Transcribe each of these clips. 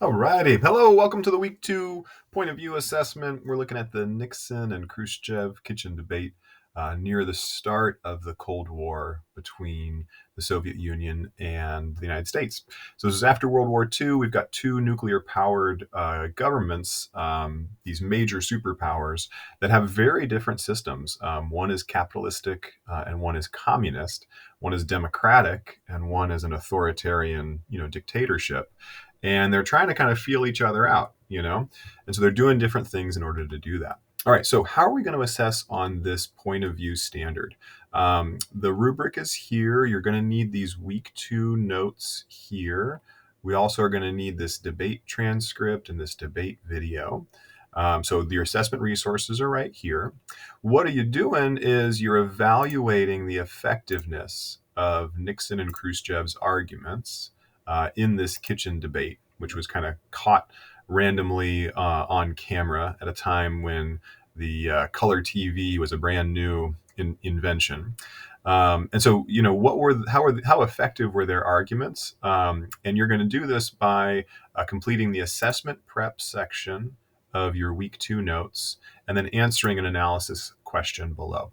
All righty. Hello, welcome to the week 2 point of view assessment. We're looking at the Nixon and Khrushchev kitchen debate near the start of the Cold War between the Soviet Union and the United States. So this is after World War II. We've got two nuclear-powered governments, these major superpowers that have very different systems. One is capitalistic and one is communist. One is democratic and one is an authoritarian, dictatorship, and they're trying to kind of feel each other out. And so they're doing different things in order to do that. All right, so how are we going to assess on this point of view standard? The rubric is here. You're going to need these week 2 notes here. We also are going to need this debate transcript and this debate video. So your assessment resources are right here. What are you doing is you're evaluating the effectiveness of Nixon and Khrushchev's arguments in this kitchen debate, which was kind of caught randomly on camera at a time when the color TV was a brand new invention. And so, how effective were their arguments? And you're going to do this by completing the assessment prep section of your week 2 notes and then answering an analysis question below.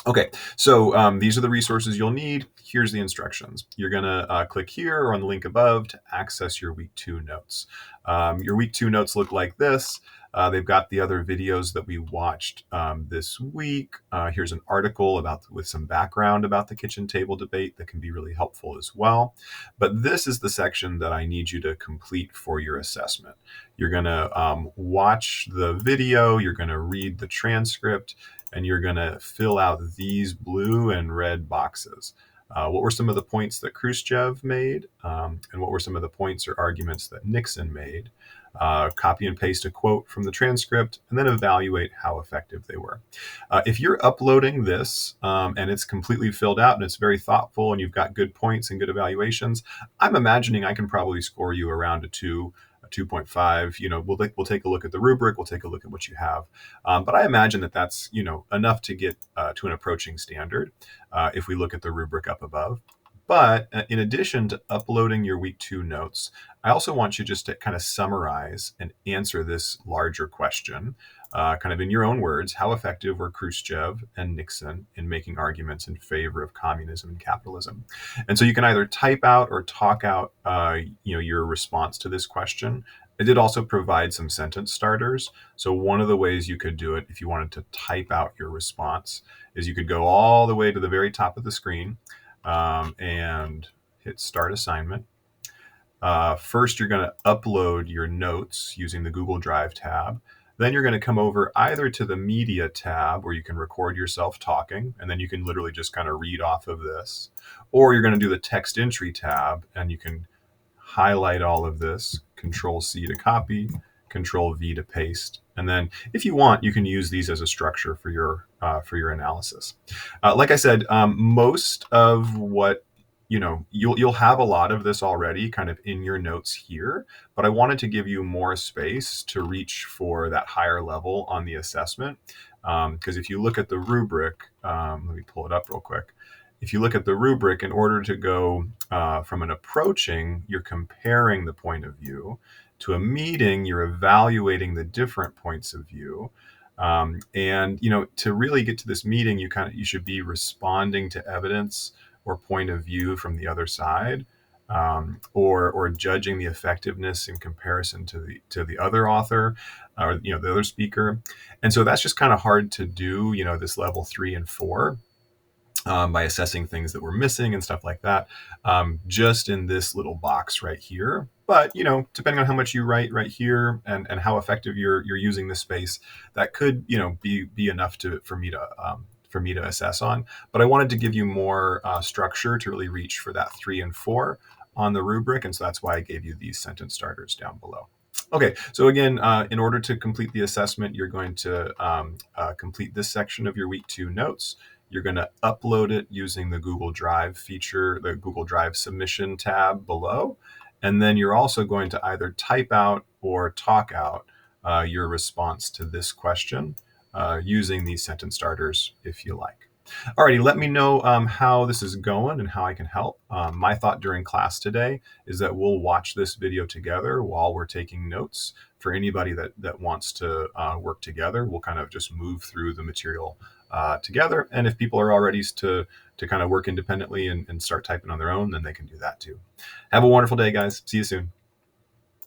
Okay, so these are the resources you'll need. Here's the instructions. You're going to click here or on the link above to access your week 2 notes. Your week 2 notes look like this. They've got the other videos that we watched this week. Here's an article with some background about the kitchen table debate that can be really helpful as well. But this is the section that I need you to complete for your assessment. You're going to watch the video, you're going to read the transcript, and you're going to fill out these blue and red boxes. What were some of the points that Khrushchev made? And what were some of the points or arguments that Nixon made? Copy and paste a quote from the transcript, and then evaluate how effective they were. If you're uploading this and it's completely filled out and it's very thoughtful and you've got good points and good evaluations, I'm imagining I can probably score you around a 2, a 2.5. We'll take a look at the rubric, we'll take a look at what you have. But I imagine that that's, enough to get to an approaching standard if we look at the rubric up above. But in addition to uploading your week 2 notes, I also want you just to kind of summarize and answer this larger question, kind of in your own words. How effective were Khrushchev and Nixon in making arguments in favor of communism and capitalism? And so you can either type out or talk out, your response to this question. I did also provide some sentence starters. So one of the ways you could do it, if you wanted to type out your response, is you could go all the way to the very top of the screen and hit Start Assignment. First, you're going to upload your notes using the Google Drive tab. Then you're going to come over either to the Media tab where you can record yourself talking, and then you can literally just kind of read off of this. Or you're going to do the Text Entry tab, and you can highlight all of this, Control-C to copy, Control-V to paste. And then if you want, you can use these as a structure for your analysis. Like I said, most of what you'll have a lot of this already kind of in your notes here, but I wanted to give you more space to reach for that higher level on the assessment. Because if you look at the rubric, let me pull it up real quick. If you look at the rubric, in order to go from an approaching, you're comparing the point of view, to a meeting, you're evaluating the different points of view. And to really get to this meeting, you should be responding to evidence or point of view from the other side, or judging the effectiveness in comparison to the other author, or the other speaker. And so that's just kind of hard to do, this level 3 and 4. By assessing things that we're missing and stuff like that, just in this little box right here. But depending on how much you write right here and how effective you're using this space, that could be enough for me to assess on. But I wanted to give you more structure to really reach for that 3 and 4 on the rubric, and so that's why I gave you these sentence starters down below. Okay, so again, in order to complete the assessment, you're going to complete this section of your week 2 notes. You're going to upload it using the Google Drive feature, the Google Drive submission tab below. And then you're also going to either type out or talk out your response to this question using these sentence starters if you like. Alrighty, let me know how this is going and how I can help. My thought during class today is that we'll watch this video together while we're taking notes. For anybody that wants to work together, we'll kind of just move through the material together. And if people are all ready to kind of work independently and start typing on their own, then they can do that too. Have a wonderful day, guys. See you soon.